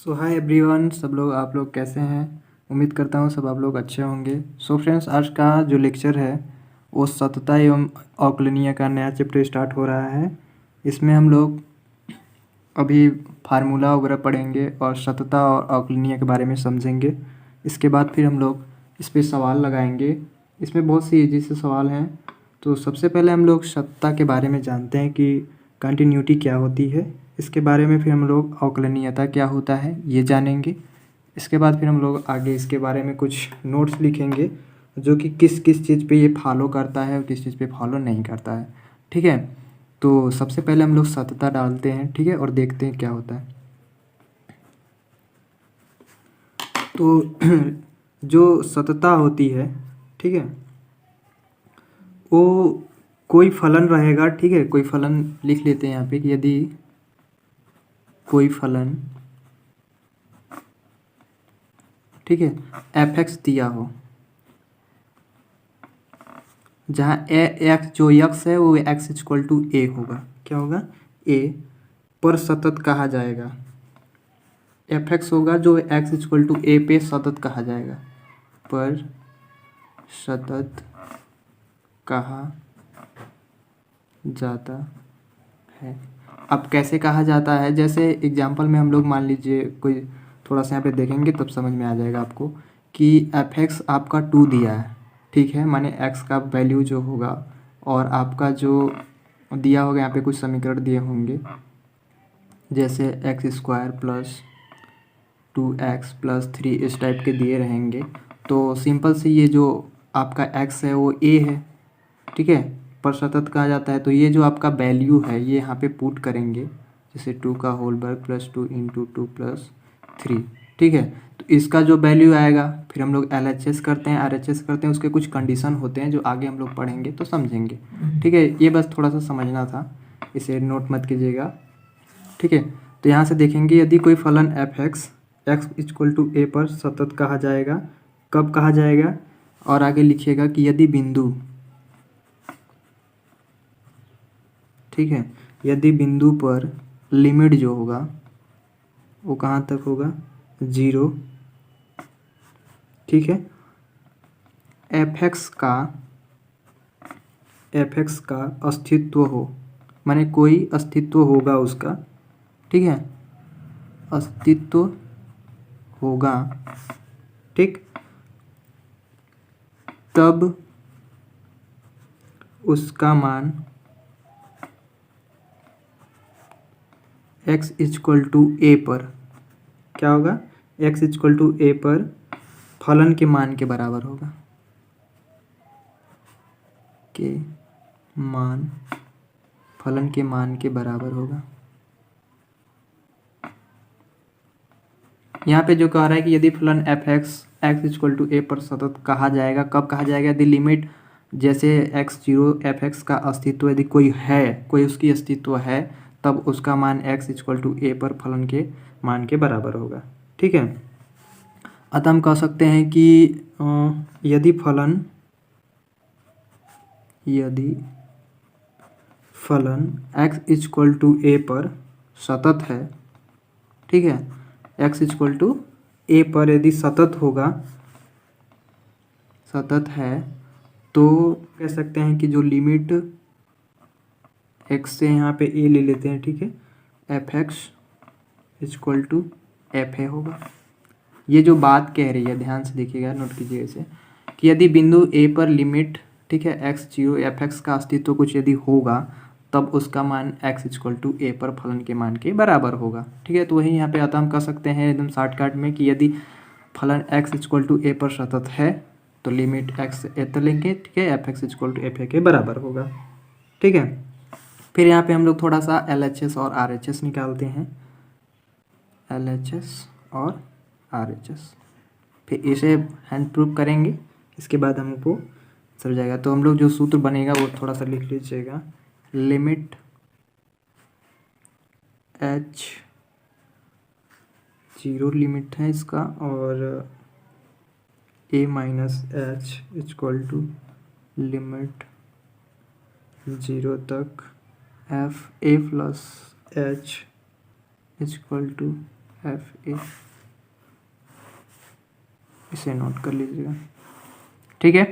सो hi everyone, सब लोग आप लोग कैसे हैं। उम्मीद करता हूँ सब आप लोग अच्छे होंगे। सो फ्रेंड्स, आज का जो लेक्चर है वो सतता एवं अवकलनीय का नया चैप्टर स्टार्ट हो रहा है। इसमें हम लोग अभी फार्मूला वगैरह पढ़ेंगे और सतता और अवकलनीय के बारे में समझेंगे। इसके बाद फिर हम लोग इस पर सवाल लगाएंगे। इसमें बहुत सी इजी से सवाल हैं। तो सबसे पहले हम लोग सतता के बारे में जानते हैं कि कंटिन्यूटी क्या होती है। इसके बारे में फिर हम लोग अवकलनीयता क्या होता है ये जानेंगे। इसके बाद फिर हम लोग आगे इसके बारे में कुछ नोट्स लिखेंगे जो कि किस किस चीज़ पे ये फॉलो करता है और किस चीज़ पे फॉलो नहीं करता है। ठीक है, तो सबसे पहले हम लोग सतता डालते हैं, ठीक है, और देखते हैं क्या होता है। तो जो सतता होती है, ठीक है, वो कोई फलन रहेगा। ठीक है, कोई फलन लिख लेते हैं यहाँ पे कि यदि कोई फलन, ठीक है, एफ एक्स दिया हो, जहाँ ए एक्स जो यक्स है वो एक्स इक्वल टू ए होगा। क्या होगा? ए पर सतत कहा जाएगा। एफ एक्स होगा जो एक्स इक्वल टू ए पे सतत कहा जाएगा, पर सतत कहा जाता है। अब कैसे कहा जाता है, जैसे एग्जांपल में हम लोग मान लीजिए कोई थोड़ा सा यहाँ पे देखेंगे तब समझ में आ जाएगा आपको कि एफ एक्स आपका 2 दिया है, ठीक है, माने एक्स का वैल्यू जो होगा और आपका जो दिया होगा यहाँ पे कुछ समीकरण दिए होंगे, जैसे x square plus 2x plus 3 इस टाइप के दिए रहेंगे। तो सिंपल से ये जो आपका x है वो a है, ठीक है, पर सतत कहा जाता है। तो ये जो आपका वैल्यू है ये यहाँ पे पुट करेंगे, जैसे 2 का होल वर्ग प्लस 2 इंटू 2 प्लस 3, ठीक है। तो इसका जो वैल्यू आएगा फिर हम लोग LHS करते हैं, RHS करते हैं, उसके कुछ कंडीशन होते हैं जो आगे हम लोग पढ़ेंगे तो समझेंगे। ठीक है, ये बस थोड़ा सा समझना था, इसे नोट मत कीजिएगा। ठीक है, तो यहाँ से देखेंगे यदि कोई फलन F X X equal to A पर सतत कहा जाएगा। कब कहा जाएगा? और आगे लिखिएगा कि यदि बिंदु, ठीक है, यदि बिंदु पर लिमिट जो होगा वो कहाँ तक होगा? 0, ठीक है, एफ एक्स का अस्तित्व हो, माने कोई अस्तित्व होगा उसका, ठीक है, अस्तित्व होगा, ठीक, तब उसका मान x इक्वल टू ए पर क्या होगा? x इक्वल टू ए पर फलन के मान के बराबर होगा, के मान, फलन के मान के बराबर होगा। यहाँ पे जो कह रहा है कि यदि फलन F x equal to A पर सतत कहा जाएगा। कब कहा जाएगा? यदि लिमिट, जैसे x0 एफ एक्स का अस्तित्व यदि कोई है, कोई उसकी अस्तित्व है, तब उसका मान x इक्वल टू ए पर फलन के मान के बराबर होगा। ठीक है, अतः हम कह सकते हैं कि यदि फलन x इक्वल टू ए पर सतत है, ठीक है, x इक्वल टू ए पर यदि सतत होगा, सतत है, तो कह सकते हैं कि जो लिमिट x से यहाँ पे a ले लेते हैं, ठीक है, f x equal to f a होगा। ये जो बात कह रही है ध्यान से देखिएगा, नोट कीजिएगा इसे, कि यदि बिंदु a पर लिमिट, ठीक है, x0 एफ एक्स का अस्तित्व कुछ यदि होगा, तब उसका मान x इक्वल टू ए पर फलन के मान के बराबर होगा। ठीक है, तो वही यहाँ पे आता हम कह सकते हैं एकदम शॉर्टकट में कि यदि फलन x इक्वल टू ए पर सतत है तो लिमिट x ए तक लेंगे, ठीक है, f x equal to f a के बराबर होगा। ठीक है, फिर यहाँ पे हम लोग थोड़ा सा LHS और RHS निकालते हैं, LHS और RHS, फिर इसे हैंड प्रूफ करेंगे, इसके बाद हमको समझ जाएगा। तो हम लोग जो सूत्र बनेगा वो थोड़ा सा लिख लीजिएगा, लिमिट h 0 लिमिट है इसका, और a minus h equal to limit 0 तक f a plus h equal to f a, इसे नोट कर लीजिएगा। ठीक है,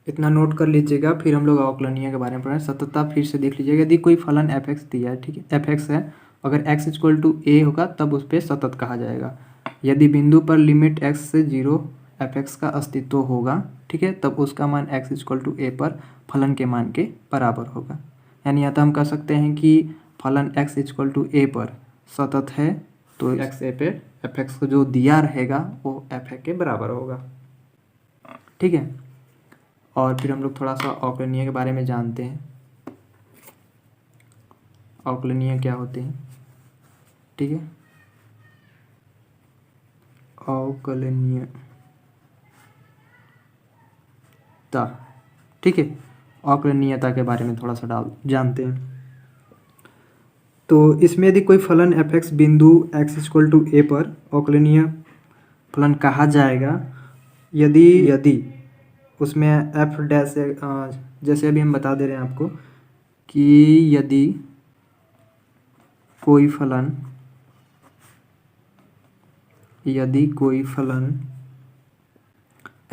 इतना नोट कर लीजिएगा। फिर हम लोग अवकलनीय के बारे में पढ़ें। सततता फिर से देख लीजिएगा। यदि कोई फलन एफ एक्स दिया है, ठीक है, एफ एक्स है, अगर एक्स इक्वल टू ए होगा तब उस पर सतत कहा जाएगा। यदि बिंदु पर लिमिट एक्स से जीरो एफ एक्स का अस्तित्व होगा, ठीक है, तब उसका मान एक्स इक्वल टू ए पर फलन के मान के बराबर होगा। यानी या तो हम कह सकते हैं कि फलन एक्स इक्वल टू ए पर सतत है, तो एक्स ए पे एफ एक्स को जो दिया रहेगा वो एफ ए के बराबर होगा। ठीक है, और फिर हम लोग थोड़ा सा अवकलनीय के बारे में जानते हैं। अवकलनीय क्या होते हैं, ठीक है, अवकलनीयता, ठीक है, अवकलनीयता के बारे में थोड़ा सा जानते हैं। तो इसमें यदि कोई फलन एफ एक्स बिंदु एक्स इक्वल टू ए पर अवकलनीय फलन कहा जाएगा यदि उसमें एफ डैश, जैसे अभी हम बता दे रहे हैं आपको कि यदि कोई फलन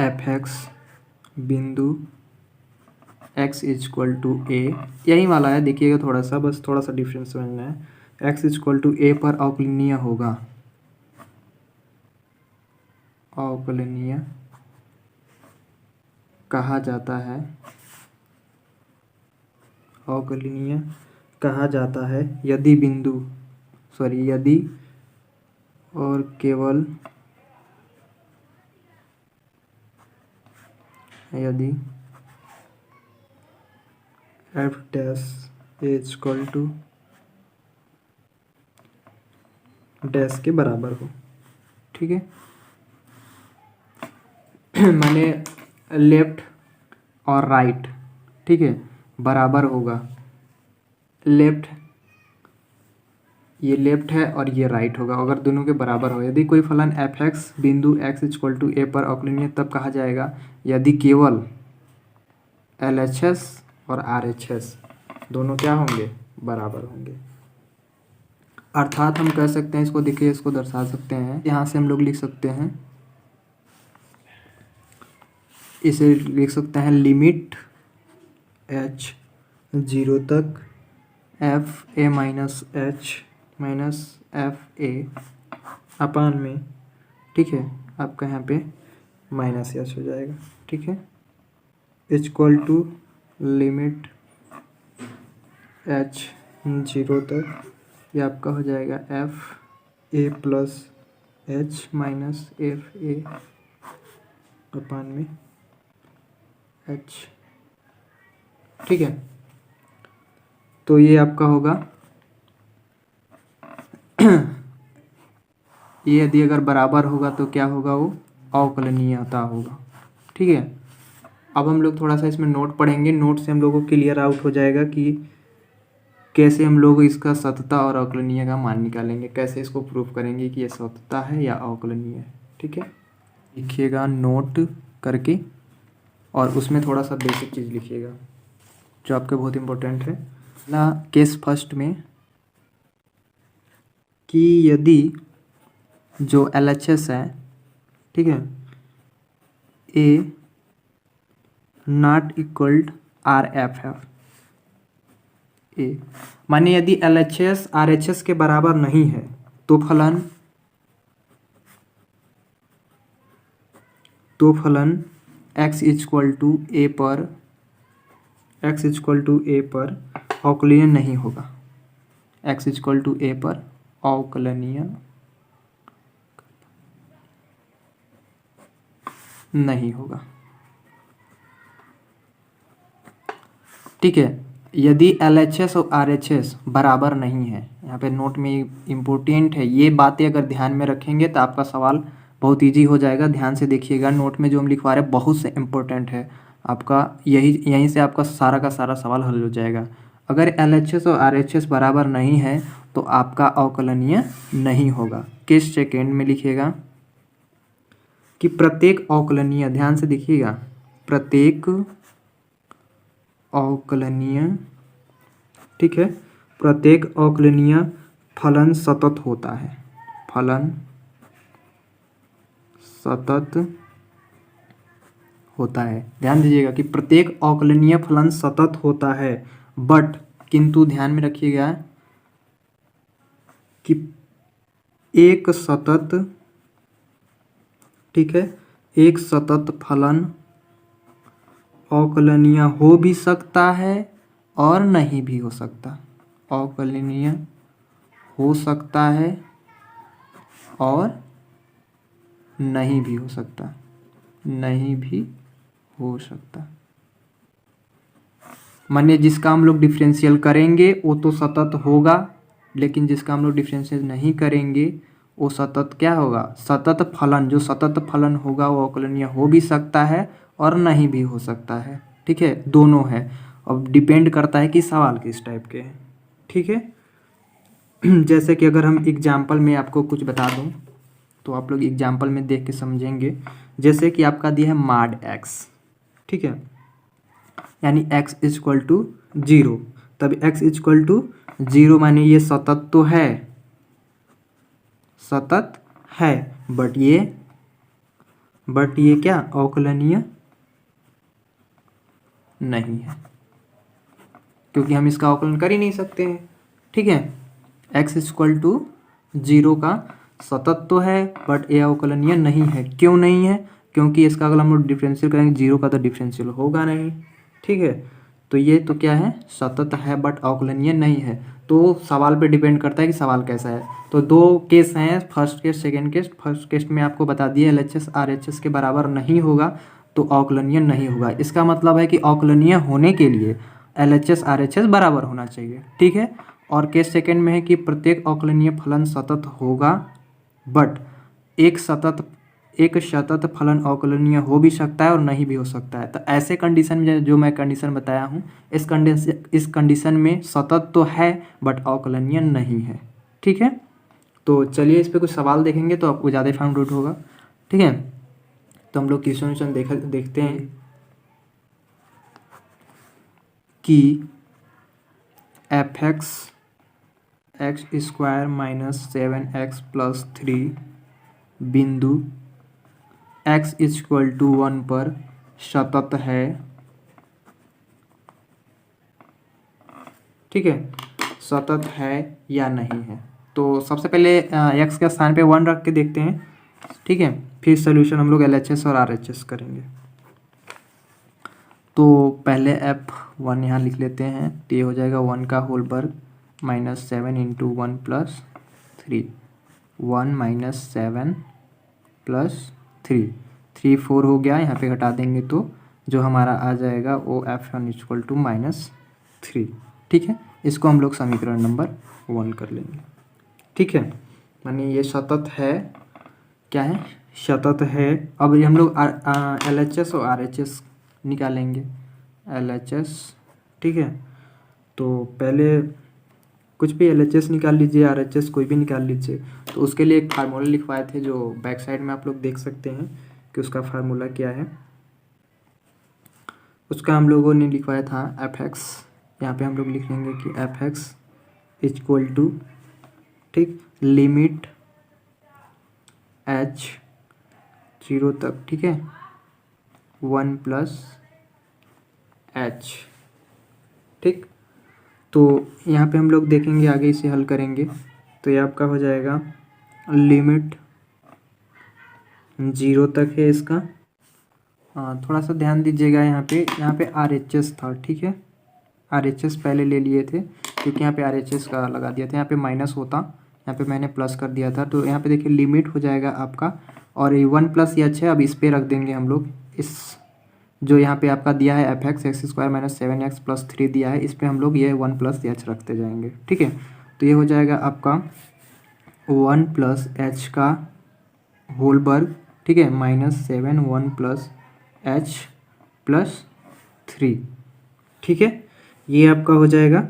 एफ एक्स बिंदु एक्स इक्वल टू ए, यही वाला है, देखिएगा थोड़ा सा, बस थोड़ा सा डिफरेंस समझना है। एक्स इक्वल टू ए पर अवकलनीय होगा, अवकलनीय कहा जाता है, अवकलनीय कहा जाता है यदि यदि और केवल यदि f dash equal to dash के बराबर हो। ठीक है, माने लेफ्ट और राइट, ठीक है, बराबर होगा। लेफ्ट, ये लेफ्ट है और ये राइट होगा, अगर दोनों के बराबर हो। यदि कोई फलन एफ एक्स बिंदु एक्स इक्वल टू ए पर अवकलनीय तब कहा जाएगा यदि केवल एल एच एस और आर एच एस दोनों क्या होंगे, बराबर होंगे। अर्थात हम कह सकते हैं, इसको देखिए, इसको दर्शा सकते हैं, यहाँ से हम लोग लिख सकते हैं, इसे लिख सकते हैं लिमिट एच जीरो तक F A minus H minus F A अपान में, ठीक है, आपका यहाँ पे माइनस एच हो जाएगा। ठीक है, equal to limit H zero तक, ये आपका हो जाएगा F A plus H minus F A अपान में एच। ठीक है, तो ये आपका होगा ये यदि अगर बराबर होगा तो क्या होगा, वो अवकलनीयता होगा। ठीक है, अब हम लोग थोड़ा सा इसमें नोट पढ़ेंगे। नोट से हम लोगों को क्लियर आउट हो जाएगा कि कैसे हम लोग इसका सततता और अवकलनीय का मान निकालेंगे, कैसे इसको प्रूफ करेंगे कि ये सततता है या अवकलनीय है। ठीक है, लिखिएगा नोट करके, और उसमें थोड़ा सा बेसिक चीज़ लिखिएगा जो आपके बहुत इम्पोर्टेंट है ना। केस फर्स्ट में कि यदि जो एल एच एस है, ठीक है, A not equal R F F A, माने यदि L H S R H S के बराबर नहीं है तो फलन x इक्वल टू ए पर अवकलनीय नहीं होगा। x इक्वल टू ए पर अवकलनीय नहीं होगा। ठीक है, यदि LHS और RHS बराबर नहीं है, यहाँ पे नोट में इम्पोर्टेंट है, ये बातें अगर ध्यान में रखेंगे तो आपका सवाल बहुत इजी हो जाएगा। ध्यान से देखिएगा, नोट में जो हम लिखवा रहे हैं बहुत से इम्पोर्टेंट है, आपका यहीं से आपका सारा का सारा सवाल हल हो जाएगा। अगर LHS और RHS बराबर नहीं है तो आपका अवकलनीय नहीं होगा। केस सेकेंड में लिखिएगा कि प्रत्येक अवकलनीय, ध्यान से देखिएगा, प्रत्येक अवकलनीय, ठीक है, प्रत्येक अवकलनीय फलन सतत होता है, फलन सतत होता है। ध्यान दीजिएगा कि प्रत्येक अवकलनीय फलन सतत होता है, बट किंतु ध्यान में रखिएगा कि एक सतत, ठीक है, एक सतत फलन अवकलनीय हो भी सकता है और नहीं भी हो सकता। अवकलनीय हो सकता है और नहीं भी हो सकता, नहीं भी हो सकता। मानिए जिसका हम लोग डिफरेंशियल करेंगे वो तो सतत होगा, लेकिन जिसका हम लोग डिफरेंशियल नहीं करेंगे वो सतत क्या होगा, सतत फलन, जो सतत फलन होगा वो अवकलनीय हो भी सकता है और नहीं भी हो सकता है। ठीक है, दोनों है। अब डिपेंड करता है कि सवाल किस टाइप के हैं। ठीक है, जैसे कि अगर हम एग्जाम्पल में आपको कुछ बता दूं तो आप लोग एग्जाम्पल में देख के समझेंगे। जैसे कि आपका दिया है मॉड एक्स, ठीक है, यानी x इक्वल टू 0, तब x इक्वल टू 0 माने ये सतत तो है, सतत है, बट ये क्या अवकलनीय नहीं है, क्योंकि हम इसका अवकलन कर ही नहीं सकते हैं। ठीक है, x इक्वल टू 0 का सतत तो है बट ये अवकलनीय नहीं है। क्यों नहीं है? क्योंकि इसका अगर हम लोग डिफरेंशियल करेंगे 0 का तो डिफरेंशियल होगा नहीं। ठीक है, तो ये तो क्या है, सतत है बट अवकलनीय नहीं है। तो सवाल पे डिपेंड करता है कि सवाल कैसा है। तो दो केस हैं, first case second case. First case में आपको बता दिया LHS RHS के बराबर नहीं होगा तो अवकलनीय नहीं होगा। इसका मतलब है कि अवकलनीय होने के लिए LHS RHS बराबर होना चाहिए। ठीक है, और केस सेकेंड में है कि प्रत्येक अवकलनीय फलन सतत होगा, बट एक सतत फलन अवकलनीय हो भी सकता है और नहीं भी हो सकता है। तो ऐसे कंडीशन में जो मैं कंडीशन बताया हूँ, इस कंडीशन में सतत तो है बट अवकलनीय नहीं है। ठीक है, तो चलिए इस पे कुछ सवाल देखेंगे तो आपको ज़्यादा फाउंड आउट होगा। ठीक है, तो हम लोग क्वेश्चन देखते हैं कि fx(x²-7x+3) बिंदु x इक्वल टू 1 पर सतत है। ठीक है, सतत है या नहीं है। तो सबसे पहले x के स्थान पे 1 रख के देखते हैं। ठीक है, फिर सोल्यूशन हम लोग LHS और RHS करेंगे। तो पहले f1 यहाँ लिख लेते हैं, तो ये हो जाएगा 1 का होल वर्ग -7 इंटू 1 प्लस 3, 1 - 7 + 3 4 हो गया। यहाँ पे घटा देंगे तो जो हमारा आ जाएगा वो f1 इक्वल टू -3। ठीक है, इसको हम लोग समीकरण नंबर 1 कर लेंगे। ठीक है, माने ये सतत है, क्या है, सतत है। अब ये हम लोग LHS और RHS निकालेंगे। LHS, ठीक है, तो पहले कुछ भी LHS निकाल लीजिए, RHS कोई भी निकाल लीजिए। तो उसके लिए एक फार्मूला लिखवाए थे जो बैक साइड में आप लोग देख सकते हैं कि उसका फार्मूला क्या है। उसका हम लोगों ने लिखवाया था fx, यहाँ पे हम लोग लिख लेंगे कि fx इक्वल टू, ठीक, लिमिट h 0 तक, ठीक है, 1 + h। ठीक, तो यहाँ पे हम लोग देखेंगे, आगे इसे हल करेंगे तो ये आपका हो जाएगा लिमिट 0 तक है इसका। थोड़ा सा ध्यान दीजिएगा, यहाँ पे RHS था। ठीक है, RHS पहले ले लिए थे क्योंकि यहाँ पे RHS का लगा दिया था, यहाँ पे माइनस होता, यहाँ पे मैंने प्लस कर दिया था। तो यहाँ पे देखिए लिमिट हो जाएगा आपका, और ये 1 + h है। अब इस पे रख देंगे हम लोग, इस जो यहाँ पे आपका दिया है fx (x² - 7x+3) दिया है, इस पे हम लोग ये 1 + h रखते जाएंगे। ठीक है, तो ये हो जाएगा आपका 1 + h का होल वर्ग, ठीक है, -7 1 + h + 3। ठीक है, ये आपका हो जाएगा।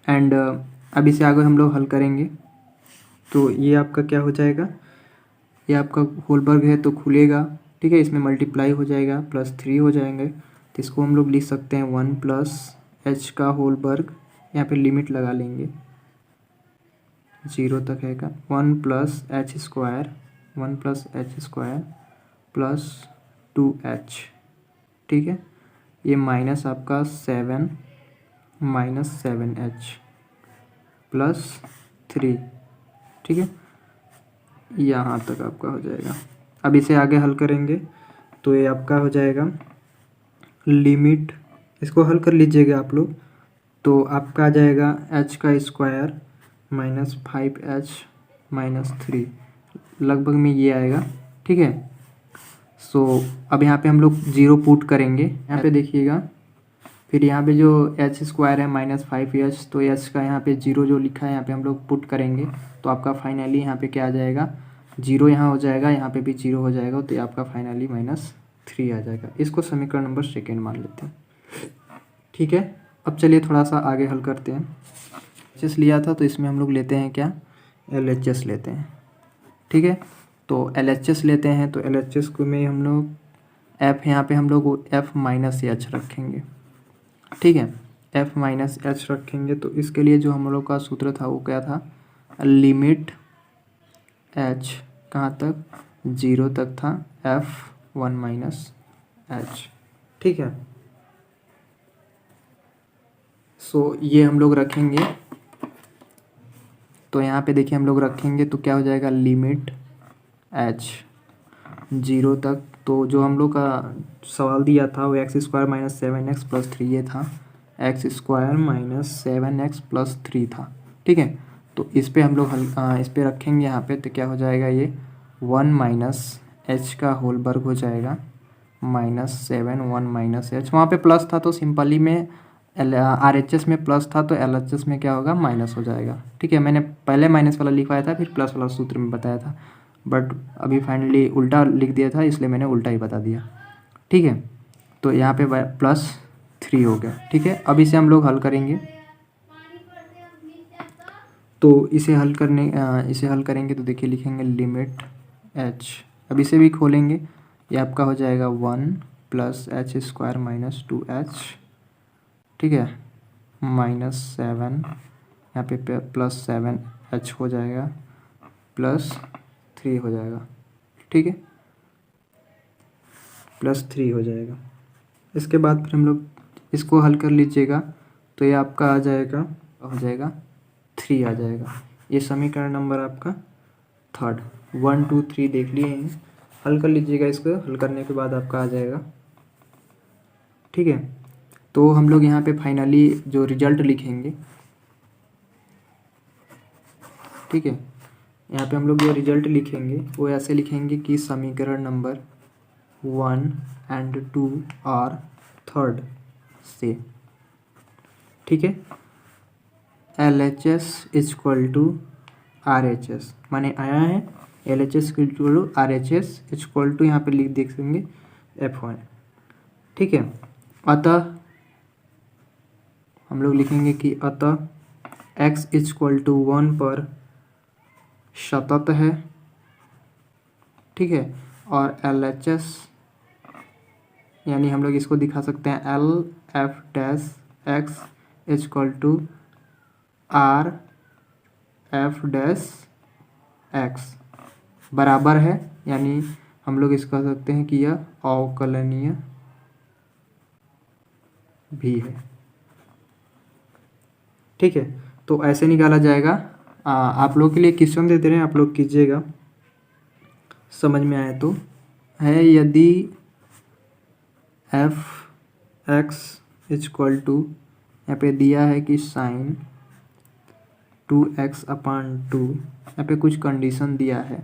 एंड अब इसे आगे हम लोग हल करेंगे तो ये आपका क्या हो जाएगा, ये आपका होल वर्ग है तो खुलेगा। ठीक है, इसमें मल्टीप्लाई हो जाएगा, +3 हो जाएंगे। तो इसको हम लोग लिख सकते हैं 1 + h का होल वर्ग यहाँ पे लिमिट लगा लेंगे 0 तक है का 1 plus H square plus 2h, ठीक है। ये माइनस आपका 7 -7h प्लस 3, ठीक है। यहाँ तक आपका हो जाएगा। अब इसे आगे हल करेंगे तो ये आपका हो जाएगा लिमिट, इसको हल कर लीजिएगा आप लोग, तो आपका आ जाएगा h का स्क्वायर -5h -3, लगभग में ये आएगा, ठीक है। सो अब यहाँ पे हम लोग 0 पुट करेंगे, यहाँ पे देखिएगा, फिर यहाँ पे जो h स्क्वायर है -5h, तो h का यहाँ पे 0 जो लिखा है यहाँ पे हम लोग पुट करेंगे, तो आपका फाइनली यहाँ पे क्या आ जाएगा 0 यहाँ हो जाएगा, यहाँ पे भी 0 हो जाएगा, तो ये आपका फाइनली -3 आ जाएगा। इसको समीकरण नंबर सेकेंड मान लेते हैं, ठीक है। अब चलिए थोड़ा सा आगे हल करते हैं। LHS लिया था तो इसमें हम लोग लेते हैं क्या, LHS लेते हैं, ठीक है। तो LHS लेते हैं तो LHS को में हम लोग f, यहाँ पे हम लोग f माइनस h रखेंगे, ठीक है। f माइनस h रखेंगे तो इसके लिए जो हम लोग का सूत्र था वो क्या था, लिमिट h कहाँ तक, 0 तक था, f1 माइनस h, ठीक है। सो ये हम लोग रखेंगे, तो यहाँ पे देखिए हम लोग रखेंगे तो क्या हो जाएगा, लिमिट h 0 तक, तो जो हम लोग का सवाल दिया था वो x स्क्वायर -7x प्लस 3 ये था, x स्क्वायर -7x प्लस 3 था, ठीक है। तो इस पे हम लोग इस पे रखेंगे यहाँ पे, तो क्या हो जाएगा, ये 1 माइनस h का होल वर्ग हो जाएगा -7 1 माइनस h, वहाँ पे प्लस था तो सिंपली में RHS में प्लस था तो LHS में क्या होगा, माइनस हो जाएगा, ठीक है। मैंने पहले माइनस वाला लिखवाया था, फिर प्लस वाला सूत्र में बताया था, बट अभी फाइनली उल्टा लिख दिया था, इसलिए मैंने उल्टा ही बता दिया, ठीक है। तो यहाँ पे +3 हो गया, ठीक है। अब इसे हम लोग हल करेंगे, तो इसे हल करेंगे तो देखिए लिखेंगे लिमिट h, अब इसे भी खोलेंगे, ये आपका हो जाएगा 1 प्लस h स्क्वायर -2h, ठीक है, -7, यहाँ पे +7h हो जाएगा, +3 हो जाएगा, ठीक है, +3 हो जाएगा। इसके बाद फिर हम लोग इसको हल कर लीजिएगा तो ये आपका आ जाएगा, हो जाएगा 3 आ जाएगा। ये समीकरण नंबर आपका थर्ड, 1 2 3 देख लिए हैं, हल कर लीजिएगा, इसको हल करने के बाद आपका आ जाएगा, ठीक है। तो हम लोग यहाँ पे फाइनली जो रिजल्ट लिखेंगे, ठीक है, यहाँ पे हम लोग जो रिजल्ट लिखेंगे वो ऐसे लिखेंगे कि समीकरण नंबर 1 एंड 2 और थर्ड से, ठीक है। LHS इक्वल टू RHS माने आया है, LHS equal to RHS equal to यहाँ पे लिख देखेंगे F1, ठीक है। अतः हम लोग लिखेंगे कि अतः x इक्वल टू 1 पर सतत है, ठीक है, और LHS यानी हम लोग इसको दिखा सकते हैं LF' इक्वल टू RF' बराबर है, यानी हम लोग इसको कह सकते हैं कि यह अवकलनीय भी है, ठीक है। तो ऐसे निकाला जाएगा। आप लोग के लिए क्वेश्चन दे दे रहे हैं, आप लोग कीजिएगा, समझ में आए तो, है यदि f(x) इक्वल टू, यहाँ पे दिया है कि sin 2x/2, यहाँ पे कुछ कंडीशन दिया है,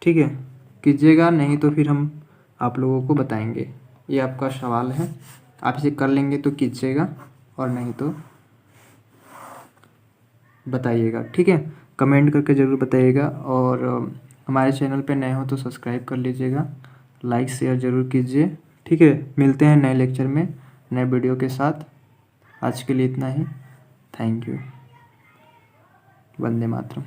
ठीक है, कीजिएगा, नहीं तो फिर हम आप लोगों को बताएंगे। ये आपका सवाल है, आप इसे कर लेंगे तो कीजिएगा और नहीं तो बताइएगा, ठीक है। कमेंट करके ज़रूर बताइएगा, और हमारे चैनल पे नए हो तो सब्सक्राइब कर लीजिएगा, लाइक शेयर ज़रूर कीजिए, ठीक है। मिलते हैं नए लेक्चर में नए वीडियो के साथ। आज के लिए इतना ही, थैंक यू, वंदे मातरम।